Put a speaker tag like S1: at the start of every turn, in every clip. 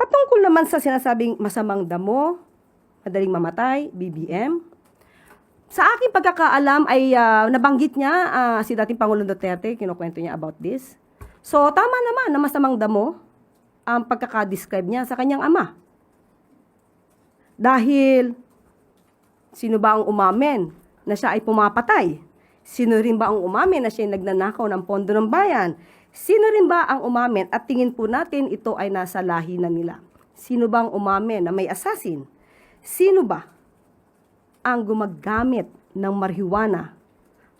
S1: Patungkol naman sa sinasabing masamang damo, madaling mamatay, BBM, sa aking pagkakaalam ay nabanggit niya si dating Pangulong Duterte, kinukwento niya about this. So, tama naman na masamang damo ang pagkakadescribe niya sa kanyang ama. Dahil, sino ba ang umamin na siya ay pumapatay? Sino rin ba ang umamin na siya ay nagnanakaw ng pondo ng bayan? Sino rin ba ang umamin at tingin po natin ito ay nasa lahi na nila? Sino ba ang umamin na may assassin? Sino ba ang gumagamit ng marijuana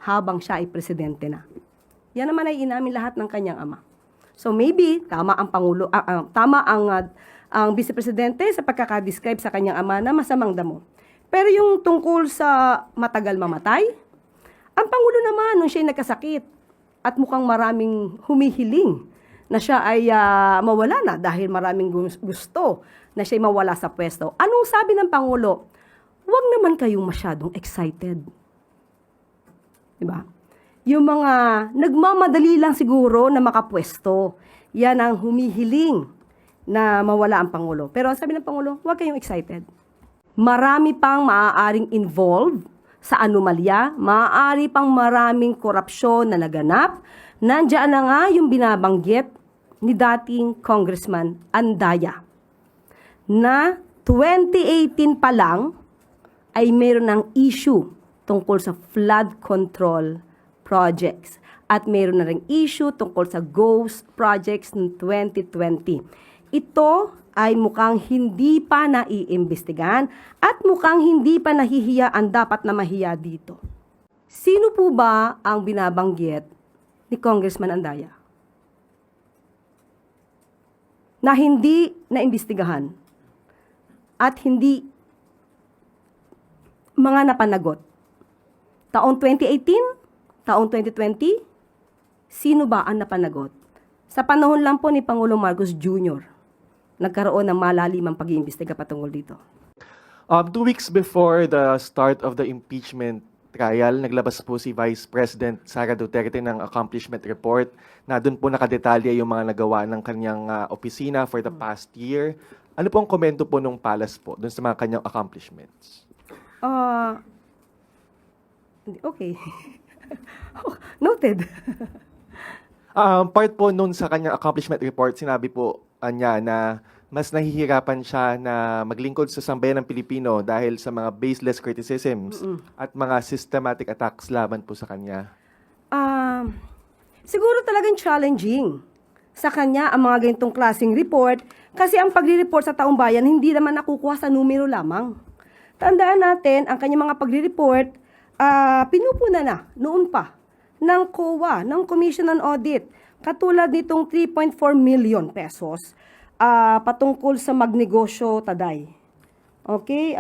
S1: habang siya ay presidente na? Yan naman ay inamin lahat ng kanyang ama. So maybe tama ang pangulo, tama ang vice presidente sa pagkakadescribe sa kanyang ama na masamang damo. Pero yung tungkol sa matagal mamatay, ang pangulo naman nung siya ay nagkasakit at mukhang maraming humihiling na siya ay mawala na dahil maraming gusto na siya ay mawala sa pwesto. Anong sabi ng pangulo? Huwag naman kayong masyadong excited. Diba? Yung mga nagmamadali lang siguro na makapwesto, yan ang humihiling na mawala ang Pangulo. Pero ang sabi ng Pangulo, huwag kayong excited. Marami pang maaaring involved sa anomalya, maaari pang maraming korupsyon na naganap. Nandiyan na nga yung binabanggit ni dating Congressman Andaya na 2018 pa lang ay mayroon ng issue tungkol sa flood control projects at mayroon na ring issue tungkol sa ghost projects ng 2020. Ito ay mukhang hindi pa naiimbestigahan at mukhang hindi pa nahihiya ang dapat na mahiya dito. Sino po ba ang binabanggit ni Congressman Andaya na hindi naimbestigahan at hindi mga napanagot? Taong 2018, taong 2020, sino ba ang napanagot? Sa panahon lang po ni Pangulong Marcos Jr., nagkaroon ng malalimang pag-iimbestiga patungkol dito.
S2: 2 weeks before the start of the impeachment trial, naglabas po si Vice President Sara Duterte ng accomplishment report na doon po nakadetalye yung mga nagawa ng kanyang opisina for the past year. Ano po ang komento po nung palace po doon sa mga kanyang accomplishments?
S1: Okay. Noted.
S2: Part po nun sa kanyang accomplishment report, sinabi po niya na mas nahihirapan siya na maglingkod sa sambayan ng Pilipino dahil sa mga baseless criticisms at mga systematic attacks laban po sa kanya.
S1: Siguro talagang challenging sa kanya ang mga ganitong klaseng report kasi ang pagre-report sa taong bayan hindi naman nakukuha sa numero lamang. Tandaan natin, ang kanyang mga pagre-report, pinupuna na noon pa ng COA, ng Commission on Audit, katulad nitong 3.4 million pesos patungkol sa magnegosyo Taday. Okay?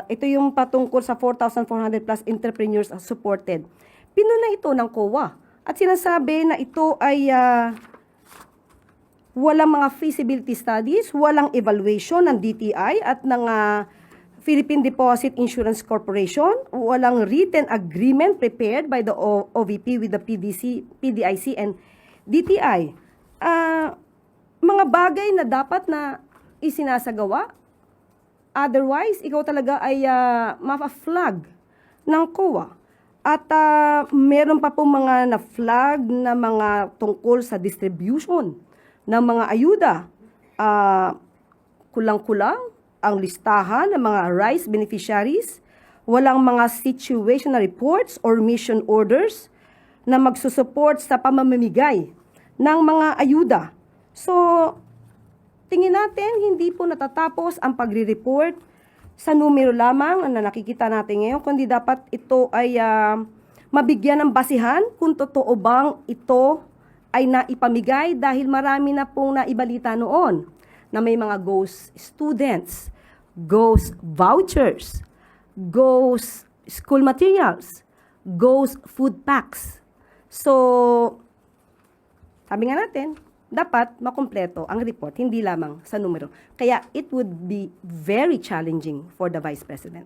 S1: Ito yung patungkol sa 4,400 plus entrepreneurs supported. Pinuna ito ng COA at sinasabi na ito ay walang mga feasibility studies, walang evaluation ng DTI at ng Philippine Deposit Insurance Corporation, walang written agreement prepared by the OVP with the PDIC and DTI. Mga bagay na dapat na isinasagawa, otherwise, ikaw talaga ay mapa-flag ng COA. At meron pa pong mga na-flag na mga tungkol sa distribution ng mga ayuda. Kulang-kulang ang listahan ng mga rice beneficiaries, walang mga situational reports or mission orders na magsusupport sa pamamimigay ng mga ayuda. So, tingin natin hindi po natatapos ang pagre-report sa numero lamang na nakikita natin ngayon, kundi dapat ito ay mabigyan ng basihan kung totoo bang ito ay naipamigay dahil marami na pong naibalita noon na may mga ghost students, ghost vouchers, ghost school materials, ghost food packs. So, sabi nga natin, dapat makumpleto ang report, hindi lamang sa numero. Kaya it would be very challenging for the Vice President.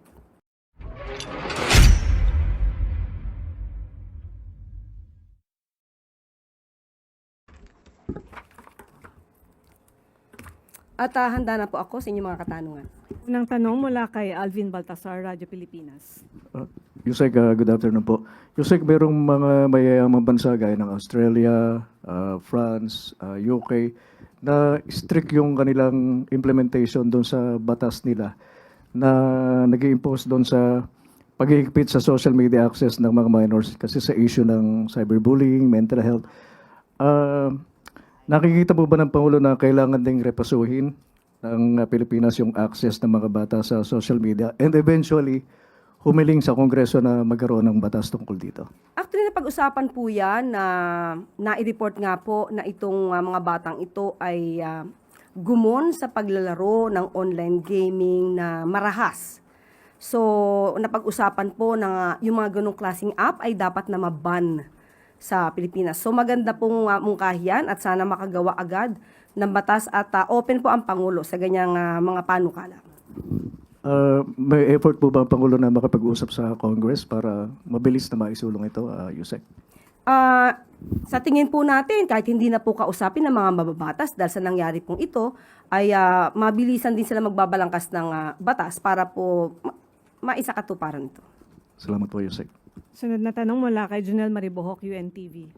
S1: At handa na po ako sa inyong mga katanungan.
S3: Unang tanong mula kay Alvin Baltasar, Radyo Pilipinas.
S4: Yusek, good afternoon po. Yusek, merong mga mayayamang bansa gaya ng Australia, France, UK, na strict yung kanilang implementation doon sa batas nila na nag-i-impose doon sa paghihigpit sa social media access ng mga minors kasi sa issue ng cyberbullying, mental health. Nakikita po ba ng Pangulo na kailangan ding repasuhin ng Pilipinas yung access ng mga bata sa social media and eventually humiling sa Kongreso na magkaroon ng batas tungkol dito?
S1: Actually, napag-usapan po yan na nai-report nga po na itong mga batang ito ay gumon sa paglalaro ng online gaming na marahas. So, napag-usapan po na yung mga ganong klaseng app ay dapat na maban sa Pilipinas. So, maganda pong mungkahiyan at sana makagawa agad ng batas at open po ang Pangulo sa ganyang mga panukala.
S4: May effort po ba ang Pangulo na makapag-usap sa Congress para mabilis na maisulong ito, Yusek?
S1: Sa tingin po natin, kahit hindi na po kausapin ng mga mababatas dahil sa nangyari pong ito, ay mabilisan din sila magbabalangkas ng batas para po maisakatuparan ito.
S4: Salamat po, Yusek.
S3: Sunod na tanong mula kay Junel Maribohok, UNTV.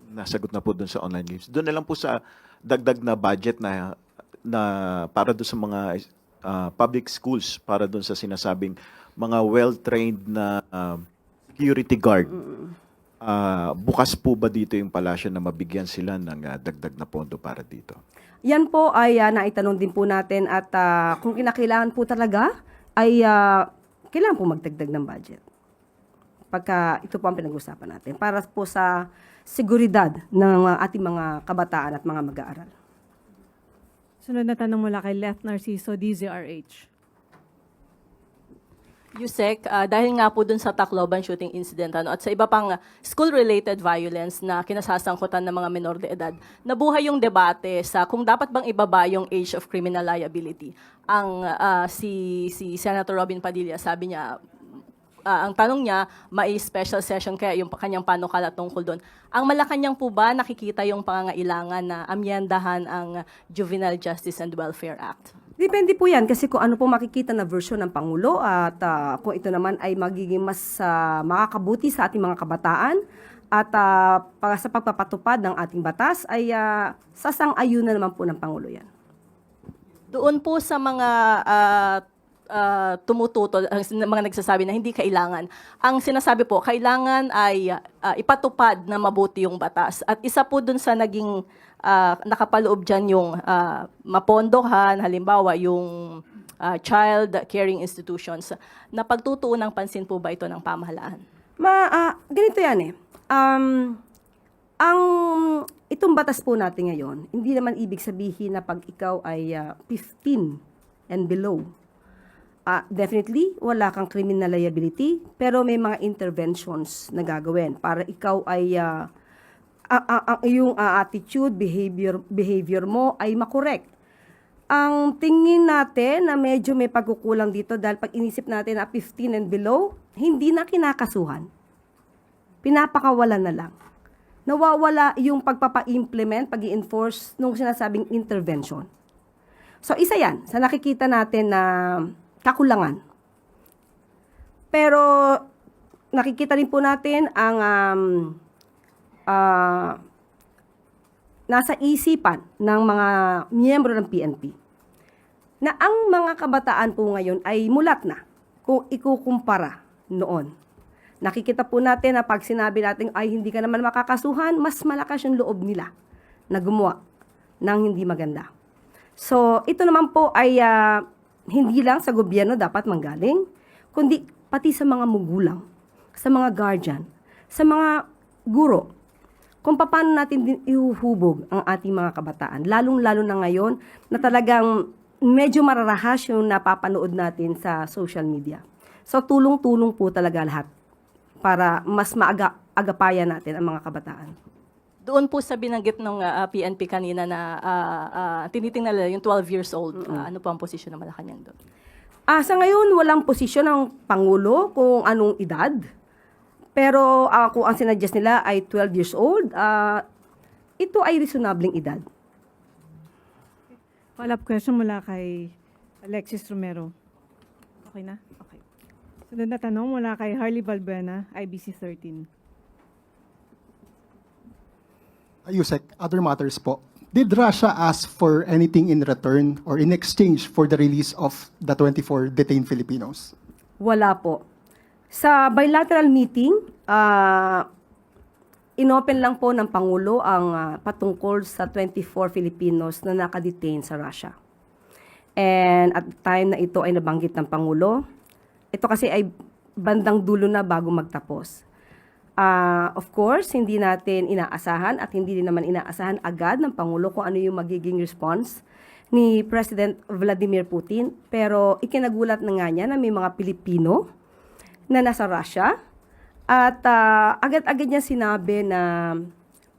S5: Nasagot na po doon sa online games. Doon na lang po sa dagdag na budget na para doon sa mga public schools, para doon sa sinasabing mga well-trained na security guard. Bukas po ba dito yung palasyo na mabigyan sila ng dagdag na pondo para dito?
S1: Yan po ay naitanong din po natin at kung kinakailangan po talaga ay kailangan po magdagdag ng budget. Pagka ito po ang pinag-usapan natin para po sa seguridad ng ating mga kabataan at mga mag-aaral.
S3: Sunod na tanong mula kay Left Narciso, DZRH.
S6: Yusek, dahil nga po dun sa Tacloban shooting incident at sa iba pang school-related violence na kinasasangkutan ng mga minor de edad, nabuhay yung debate sa kung dapat bang ibaba yung age of criminal liability. Si Senator Robin Padilla, sabi niya, ang tanong niya, may special session kaya yung kanyang panukala tungkol doon. Ang Malacanang po ba nakikita yung pangangailangan na amyendahan ang Juvenile Justice and Welfare Act?
S1: Depende po yan kasi kung ano po makikita na version ng Pangulo at kung ito naman ay magiging mas makakabuti sa ating mga kabataan at sa pagpapatupad ng ating batas ay sasang-ayunan naman po ng Pangulo yan.
S6: Doon po sa mga tumututol, ang mga nagsasabi na hindi kailangan. Ang sinasabi po, kailangan ay ipatupad na mabuti yung batas. At isa po dun sa naging nakapaloob dyan yung mapondohan, halimbawa yung child caring institutions. Napagtutuon ng pansin po ba ito ng pamahalaan?
S1: Ganito yan eh. Itong batas po natin ngayon, hindi naman ibig sabihin na pag ikaw ay 15 and below, definitely, wala kang criminal liability, pero may mga interventions na gagawin para ikaw ay yung attitude, behavior mo ay makorek. Ang tingin natin na medyo may pagkukulang dito dahil pag inisip natin na 15 and below, hindi na kinakasuhan. Pinapakawalan na lang. Nawawala yung pagpapa-implement, pag-i-enforce nung sinasabing intervention. So isa yan sa nakikita natin na kakulangan. Pero nakikita rin po natin ang nasa isipan ng mga miyembro ng PNP na ang mga kabataan po ngayon ay mulat na kung ikukumpara noon. Nakikita po natin na pag sinabi natin ay hindi ka naman makakasuhan, mas malakas yung loob nila na gumawa ng hindi maganda. So ito naman po ay hindi lang sa gobyerno dapat manggaling, kundi pati sa mga magulang, sa mga guardian, sa mga guro, kung paano natin din ihuhubog ang ating mga kabataan. Lalong-lalo na ngayon na talagang medyo mararahas yung napapanood natin sa social media. So tulong-tulong po talaga lahat para mas agapayan natin ang mga kabataan.
S6: Doon po sa binanggit ng PNP kanina na tinitingnan nila yung 12 years old, ano po ang posisyon ng Malacanang doon?
S1: Sa ngayon, walang posisyon ng Pangulo kung anong edad. Pero kung ang sinadjust nila ay 12 years old, ito ay reasonabling edad.
S3: Follow-up question mula kay Alexis Romero. Okay na? Okay. Sunod na tanong mula kay Harley Valbuena, IBC 13.
S7: Yusek, other matters po. Did Russia ask for anything in return or in exchange for the release of the 24 detained Filipinos?
S1: Wala po. Sa bilateral meeting, inopen lang po ng Pangulo ang patungkol sa 24 Filipinos na nakadetain sa Russia. And at the time na ito ay nabanggit ng Pangulo, ito kasi ay bandang dulo na bago magtapos. Of course, hindi natin inaasahan at hindi din naman inaasahan agad ng Pangulo kung ano yung magiging response ni President Vladimir Putin. Pero ikinagulat na nga niya na may mga Pilipino na nasa Russia at agad-agad niya sinabi na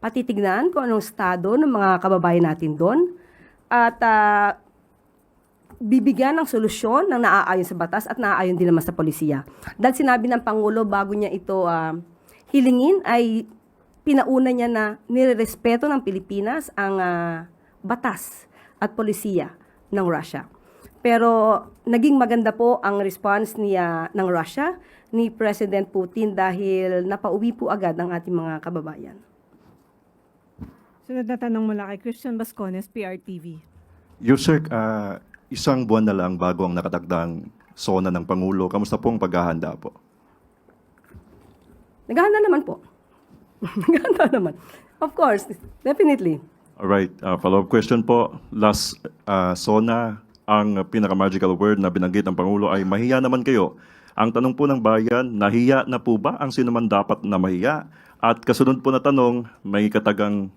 S1: patitignan kung anong estado ng mga kababayan natin doon at bibigyan ng solusyon ng naaayon sa batas at naaayon din naman sa polisiya. Dahil sinabi ng Pangulo bago niya ito hilingin ay pinauna niya na nirerespeto ng Pilipinas ang batas at polisiya ng Russia. Pero naging maganda po ang response ng Russia ni President Putin dahil napauwi po agad ang ating mga kababayan.
S3: Sunod na tanong mula kay Christian Bascones, PRTV.
S8: Yusek, isang buwan na lang bago ang nakatagdang SONA ng Pangulo. Kamusta pong paghahanda po?
S1: Naghahanda naman po. Naghahanda naman. Of course, definitely.
S8: Alright, follow-up question po. Last SONA, ang pinaka-magical word na binanggit ng Pangulo ay mahiya naman kayo. Ang tanong po ng bayan, nahiya na po ba ang sino man dapat na mahiya? At kasunod po na tanong, may katagang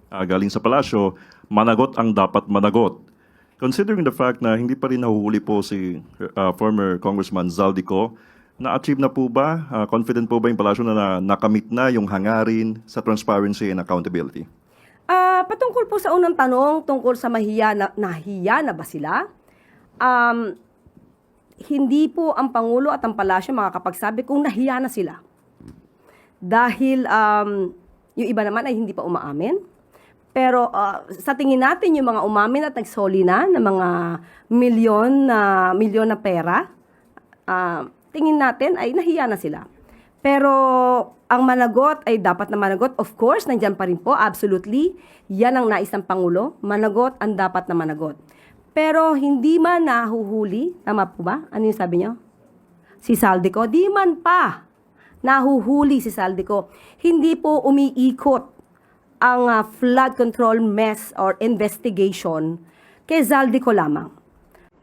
S8: galing sa palasyo, managot ang dapat managot. Considering the fact na hindi pa rin nahuhuli po si former Congressman Zaldico, na-achieve na po ba, confident po ba yung palasyo na nakamit na yung hangarin sa transparency and accountability?
S1: Patungkol po sa unang tanong, tungkol sa nahiya na ba sila? Hindi po ang Pangulo at ang palasyo makakapagsabi kung nahiya na sila. Dahil yung iba naman ay hindi pa umaamin. Pero sa tingin natin, yung mga umamin at nagsoli na ng mga milyon na pera, tingin natin ay nahiya na sila. Pero ang managot ay dapat na managot. Of course, nandyan pa rin po, absolutely. Yan ang nais ng Pangulo. Managot ang dapat na managot. Pero hindi man nahuhuli, tama po ba? Ano yung sabi niyo? Si Zaldico, di man pa nahuhuli si Zaldico. Hindi po umiikot ang flood control mess or investigation kay Zaldico lamang.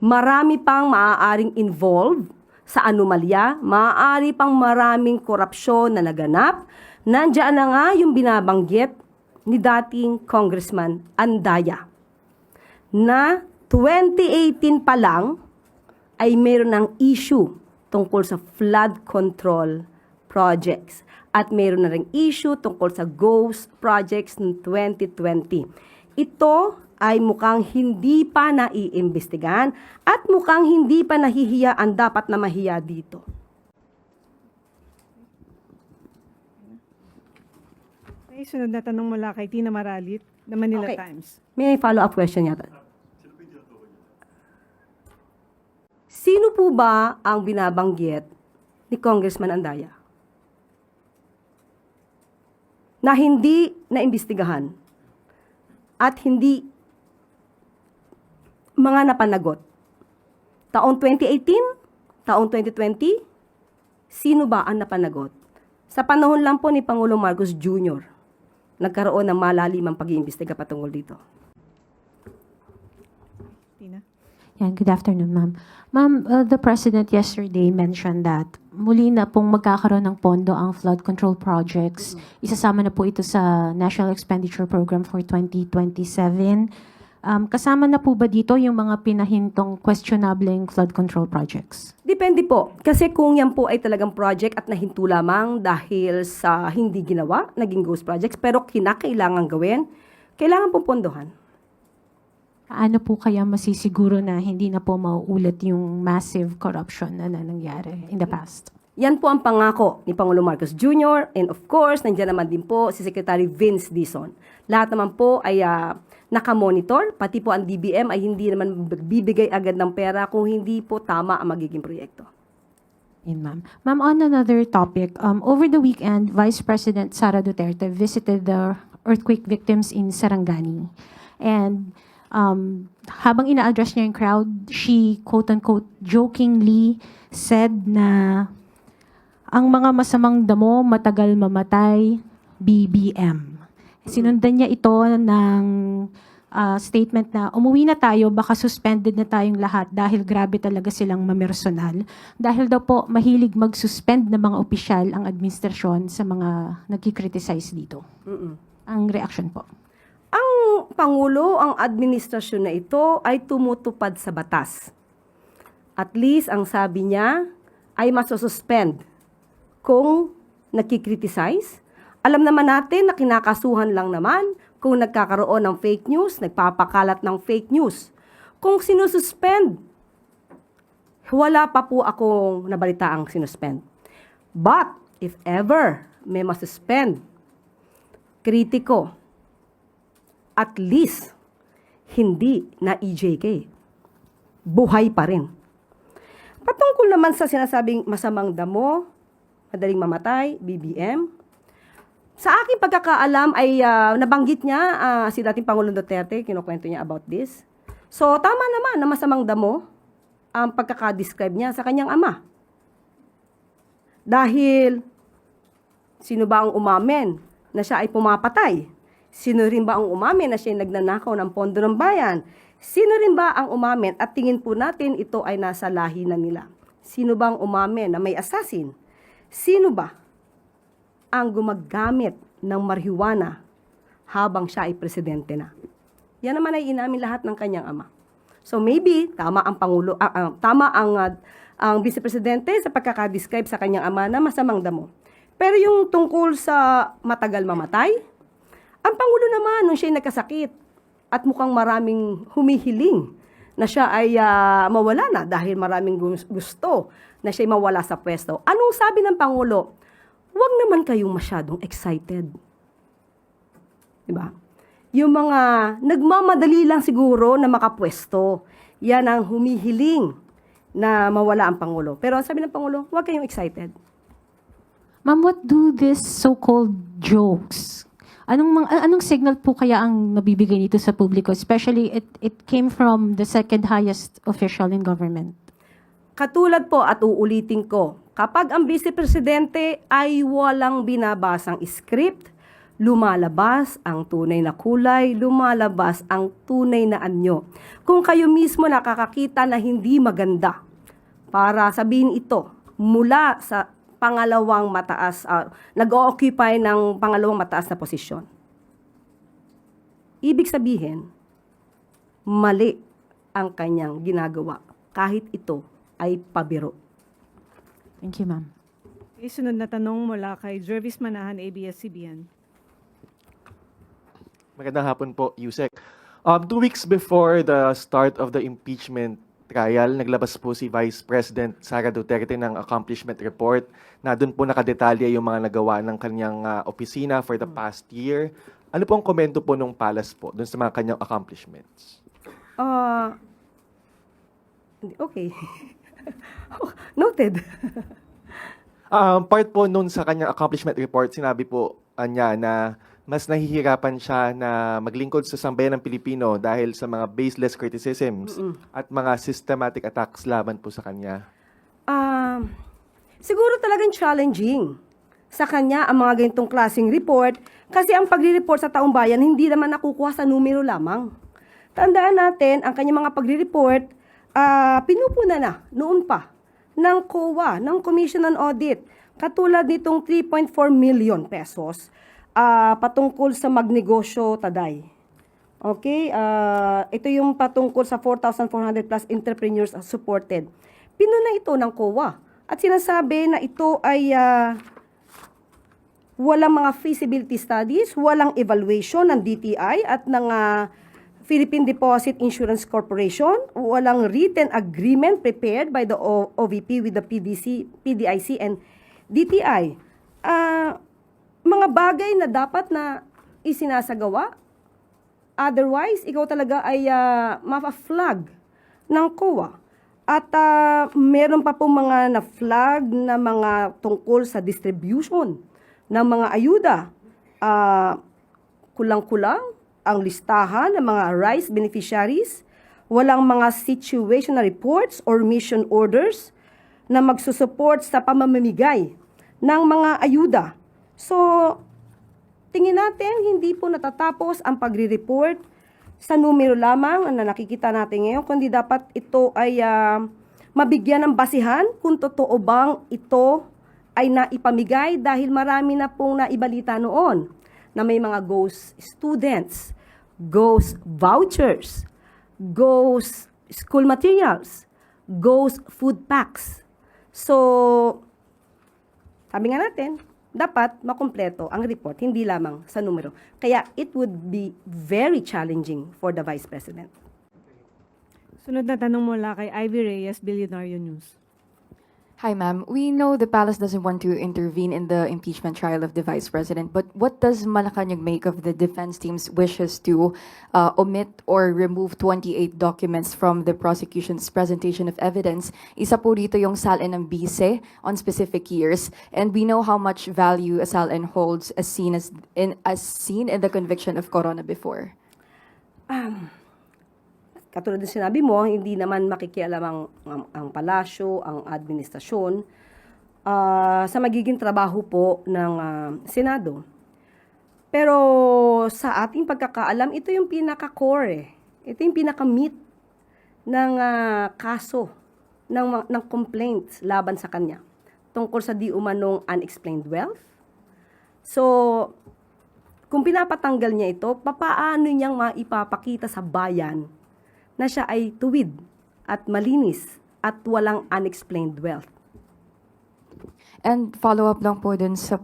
S1: Marami pang maaaring involved sa anomalya, maaari pang maraming korupsyon na naganap. Nandiyan na nga yung binabanggit ni dating Congressman Andaya na 2018 pa lang ay mayroon ng issue tungkol sa flood control projects at mayroon na ring issue tungkol sa ghost projects ng 2020. Ito ay mukhang hindi pa naiimbestigahan at mukhang hindi pa nahihiya ang dapat na mahiya dito.
S3: Okay, sunod na tanong mula kay Tina Maralit, na Manila
S1: Okay.
S3: Times.
S1: May follow-up question yata. Sino po ba ang binabanggit ni Congressman Andaya na hindi naimbestigahan at hindi mga napanagot? Taong 2018, taong 2020, sino ba ang napanagot? Sa panahon lang po ni Pangulong Marcos Jr., nagkaroon ng malalimang pag-iimbestiga patungkol dito.
S3: Tina.
S9: Yan, good afternoon, ma'am. Ma'am, the President yesterday mentioned that muli na pong magkakaroon ng pondo ang flood control projects. Isasama na po ito sa National Expenditure Program for 2027. Kasama na po ba dito yung mga pinahintong questionableng flood control projects?
S1: Depende po. Kasi kung yan po ay talagang project at nahinto lamang dahil sa hindi ginawa, naging ghost projects, pero kinakailangan gawin, kailangan po pondohan.
S9: Paano po kaya masisiguro na hindi na po mauulit yung massive corruption na nangyari in the past?
S1: Yan po ang pangako ni Pangulong Marcos Jr. And of course, nandiyan naman din po si Secretary Vince Dizon. Lahat naman po ay nakamonitor, pati po ang DBM ay hindi naman bibigay agad ng pera kung hindi po tama ang magiging proyekto.
S9: Yun, ma'am. Ma'am, on another topic, over the weekend, Vice President Sara Duterte visited the earthquake victims in Sarangani. And habang ina-address niya yung crowd, she quote-unquote jokingly said na ang mga masamang damo matagal mamatay, BBM. Sinundan niya ito ng statement na umuwi na tayo, baka suspended na tayong lahat dahil grabe talaga silang mamersonal. Dahil daw po mahilig mag-suspend ng mga opisyal ang administrasyon sa mga nagkikriticize dito. Ang reaction po.
S1: Ang Pangulo, ang administrasyon na ito ay tumutupad sa batas. At least, ang sabi niya ay masususpend kung nakikriticize. Alam naman natin na kinakasuhan lang naman kung nagkakaroon ng fake news, nagpapakalat ng fake news. Kung sinususpend, wala pa po akong nabalita ang sinuspend. But, if ever may masuspend, kritiko, at least, hindi na EJK. Buhay pa rin. Patungkol naman sa sinasabing masamang damo, madaling mamatay, BBM, sa aking pagkakaalam ay nabanggit niya si dating Pangulong Duterte, kinukwento niya about this. So, tama naman na masamang damo ang pagkakadescribe niya sa kanyang ama. Dahil, sino ba ang umamin na siya ay pumapatay? Sino rin ba ang umamin na siya ay nagnanakaw ng pondo ng bayan? Sino rin ba ang umamin at tingin po natin ito ay nasa lahi na nila? Sino ba ang umamin na may assassin? Sino ba ang gumagamit ng marijuana habang siya ay presidente na? Yan naman ay inamin lahat ng kanyang ama. So maybe tama ang pangulo, tama ang vice presidente sa pagkaka-describe sa kanyang ama na masamang damo. Pero yung tungkol sa matagal mamatay, ang pangulo naman nung siya ay nagkasakit at mukhang maraming humihiling na siya ay mawala na dahil maraming gusto na siya ay mawala sa pwesto. Anong sabi ng pangulo? Huwag naman kayong masyadong excited. Diba? Yung mga nagmamadali lang siguro na makapwesto, yan ang humihiling na mawala ang Pangulo. Pero ang sabi ng Pangulo, huwag kayong excited.
S9: Ma'am, what do these so-called jokes? Anong signal po kaya ang nabibigay nito sa publiko? Especially, it came from the second highest official in government.
S1: Katulad po at uulitin ko, kapag ang Vice Presidente ay walang binabasang script, lumalabas ang tunay na kulay, lumalabas ang tunay na anyo. Kung kayo mismo nakakakita na hindi maganda, para sabihin ito mula sa pangalawang mataas, nag-occupy ng pangalawang mataas na posisyon. Ibig sabihin, mali ang kanyang ginagawa kahit ito ay pabiro.
S9: Thank you, ma'am.
S3: Sunod na tanong mula kay Jervis Manahan, ABS-CBN.
S2: Magandang hapon po, Yusek. 2 weeks before the start of the impeachment trial, naglabas po si Vice President Sara Duterte ng accomplishment report na doon po nakadetalya yung mga nagawa ng kanyang opisina for the past year. Ano po ang komento po nung palace po doon sa mga kanyang accomplishments?
S1: Okay. Noted.
S2: Part po noon sa kanyang accomplishment report, sinabi po niya na mas nahihirapan siya na maglingkod sa sambayan ng Pilipino dahil sa mga baseless criticisms at mga systematic attacks laban po sa kanya.
S1: Siguro talagang challenging sa kanya ang mga ganitong klaseng report kasi ang pagre-report sa taong bayan hindi naman nakukuha sa numero lamang. Tandaan natin, ang kanyang mga pagre-report, pinupuna na noon pa ng COA, ng Commission on Audit, katulad nitong 3.4 million pesos patungkol sa magnegosyo Taday. Okay? Ito yung patungkol sa 4,400 plus entrepreneurs supported. Pinuna ito ng COA. At sinasabi na ito ay walang mga feasibility studies, walang evaluation ng DTI at ng Philippine Deposit Insurance Corporation, walang written agreement prepared by the OVP with the PDIC and DTI. Mga bagay na dapat na isinasagawa. Otherwise, ikaw talaga ay mapa-flag ng COA. At meron pa pong mga na-flag na mga tungkol sa distribution ng mga ayuda. Kulang-kulang ang listahan ng mga rice beneficiaries, walang mga situational reports or mission orders na magsusupport sa pamamimigay ng mga ayuda. So, tingin natin hindi po natatapos ang pagre-report sa numero lamang na nakikita natin ngayon, kundi dapat ito ay mabigyan ng basihan kung totoo bang ito ay naipamigay dahil marami na pong naibalita noon na may mga ghost students, ghost vouchers, ghost school materials, ghost food packs. So, sabi nga natin, dapat makumpleto ang report, hindi lamang sa numero. Kaya it would be very challenging for the Vice President.
S3: Sunod na tanong mula kay Ivy Reyes, Billionaire News.
S10: Hi, ma'am. We know the palace doesn't want to intervene in the impeachment trial of the vice president, but what does Malacanang make of the defense team's wishes to omit or remove 28 documents from the prosecution's presentation of evidence? Isa po dito yung SALN ng BISE on specific years, and we know how much value a SALN holds as seen in the conviction of Corona before.
S1: Katulad ng sinabi mo, hindi naman makikialam ang palasyo, ang administrasyon sa magiging trabaho po ng Senado. Pero sa ating pagkakaalam, ito yung pinaka-core. Ito yung pinaka-meat ng kaso, ng complaints laban sa kanya tungkol sa di umanong unexplained wealth. So, kung pinapatanggal niya ito, papaano niyang maipapakita sa bayan na siya ay tuwid at malinis at walang unexplained wealth?
S10: And follow-up lang po dun sa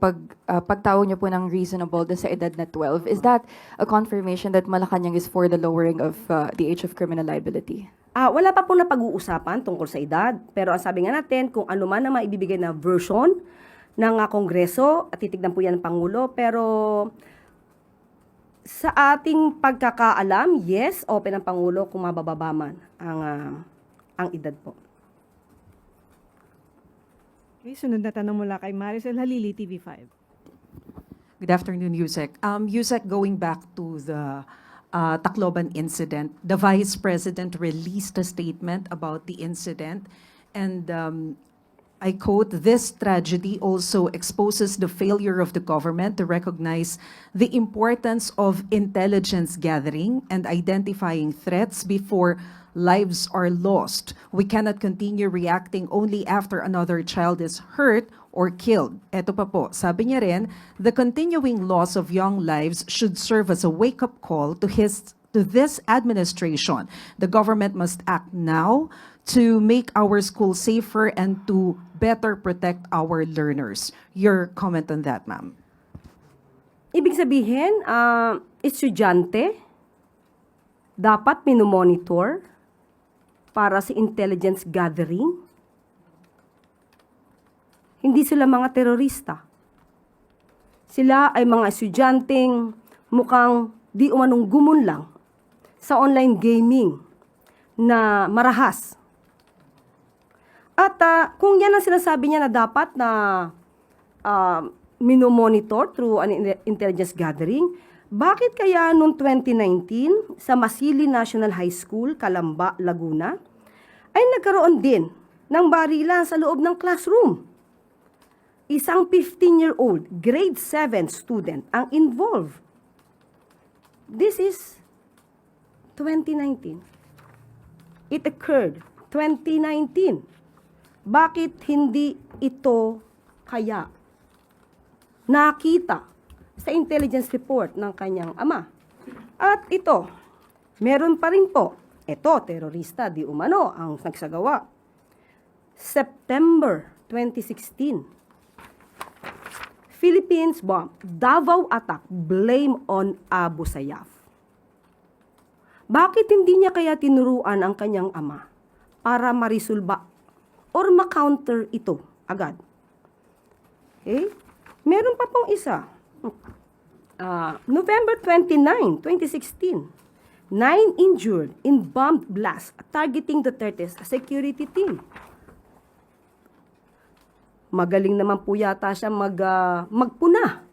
S10: pagtao niyo po ng reasonable dun sa edad na 12. Is that a confirmation that Malacanang is for the lowering of the age of criminal liability?
S1: Wala pa po na pag-uusapan tungkol sa edad. Pero ang sabi nga natin, kung ano man na maibibigay na version ng Kongreso, at titignan po yan ng Pangulo. Pero sa ating pagkakaalam, yes, open ang Pangulo kung mabababa man ang edad po.
S3: Okay, sunod na tanong mula kay Maricel Halili, TV5.
S11: Good afternoon, Yusek. Yusek, going back to the Tacloban incident, the Vice President released a statement about the incident, and I quote, "This tragedy also exposes the failure of the government to recognize the importance of intelligence gathering and identifying threats before lives are lost. We cannot continue reacting only after another child is hurt or killed." Eto pa po, sabi niya rin, "The continuing loss of young lives should serve as a wake-up call to this administration. The government must act now to make our schools safer and to better protect our learners." Your comment on that, ma'am?
S1: Ibig sabihin, estudyante dapat minomonitor para sa intelligence gathering. Hindi sila mga terorista. Sila ay mga estudyanteng mukhang di umanong gumunlang sa online gaming na marahas. At kung yan ang sinasabi niya na dapat na minomonitor through an intelligence gathering, bakit kaya noong 2019 sa Masili National High School, Calamba, Laguna, ay nagkaroon din ng barilan sa loob ng classroom? Isang 15-year-old, grade 7 student ang involved. This is 2019. It occurred 2019. Bakit hindi ito kaya nakita sa intelligence report ng kanyang ama? At ito, meron pa rin po, ito, terorista, di umano, ang nagsagawa. September 2016, Philippines bomb, Davao attack, blame on Abu Sayyaf. Bakit hindi niya kaya tinuruan ang kanyang ama para marisulba or ma-counter ito agad? Okay? Meron pa pong isa. November 29, 2016, 9 injured in bomb blast targeting Duterte's security team. Magaling naman po yata siya magpuna.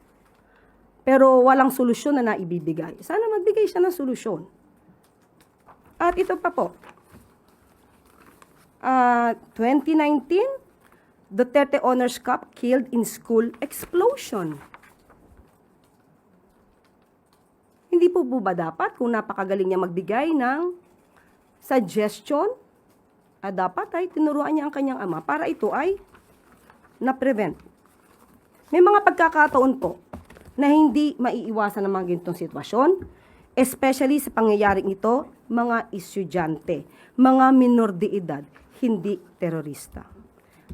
S1: Pero walang solusyon na naibibigay. Sana magbigay siya ng solusyon. At ito pa po. 2019, Duterte Honors Cup killed in school explosion. Hindi po ba dapat kung napakagaling niya magbigay ng suggestion, dapat ay tinuruan niya ang kanyang ama para ito ay na-prevent. May mga pagkakataon po na hindi maiiwasan ng mga ganitong sitwasyon, especially sa pangyayaring ito, mga estudyante, mga minor de edad, hindi terorista.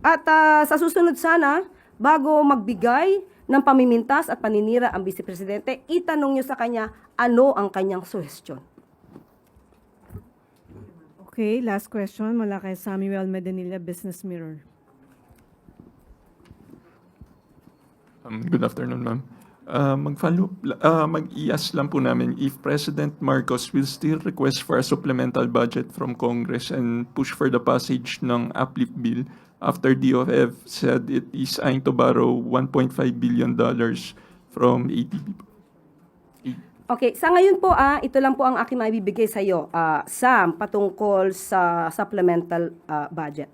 S1: At sa susunod sana, bago magbigay ng pamimintas at paninira ang Vice Presidente, itanong niyo sa kanya ano ang kanyang suhestyon.
S3: Okay, last question mula kay Samuel Medanilla, Business Mirror.
S12: Good afternoon, ma'am. Mag-ias lang po namin if President Marcos will still request for a supplemental budget from Congress and push for the passage ng uplift bill after DOF said it is eyeing to borrow $1.5 billion from ATB.
S1: Okay, sa ngayon po, ito lang po ang aking maibibigay sa iyo, Sam, patungkol sa supplemental budget.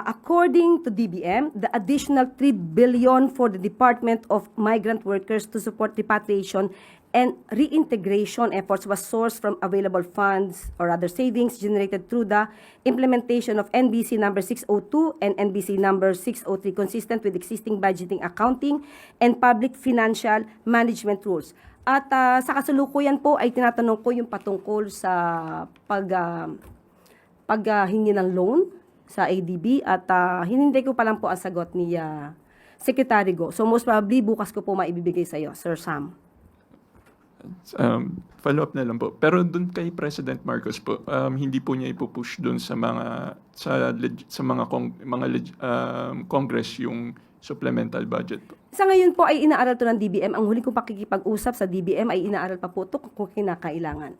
S1: According to DBM, the additional 3 billion for the Department of Migrant Workers to support repatriation and reintegration efforts was sourced from available funds or other savings generated through the implementation of NBC number 602 and NBC number 603 consistent with existing budgeting, accounting, and public financial management rules. At sa kasalukuyan po ay tinatanong ko yung patungkol sa paghingi ng loan sa ADB at hinintay ko pa lang po ang sagot ni Secretary Go. So most probably bukas ko po maibibigay sa iyo, Sir Sam.
S12: Follow-up na lang po. Pero dun kay President Marcos po, hindi po niya ipupush dun sa mga Congress yung supplemental budget po.
S1: Sa ngayon po ay inaaral to ng DBM. Ang huli kong pakikipag-usap sa DBM ay inaaral pa po ito kung kinakailangan.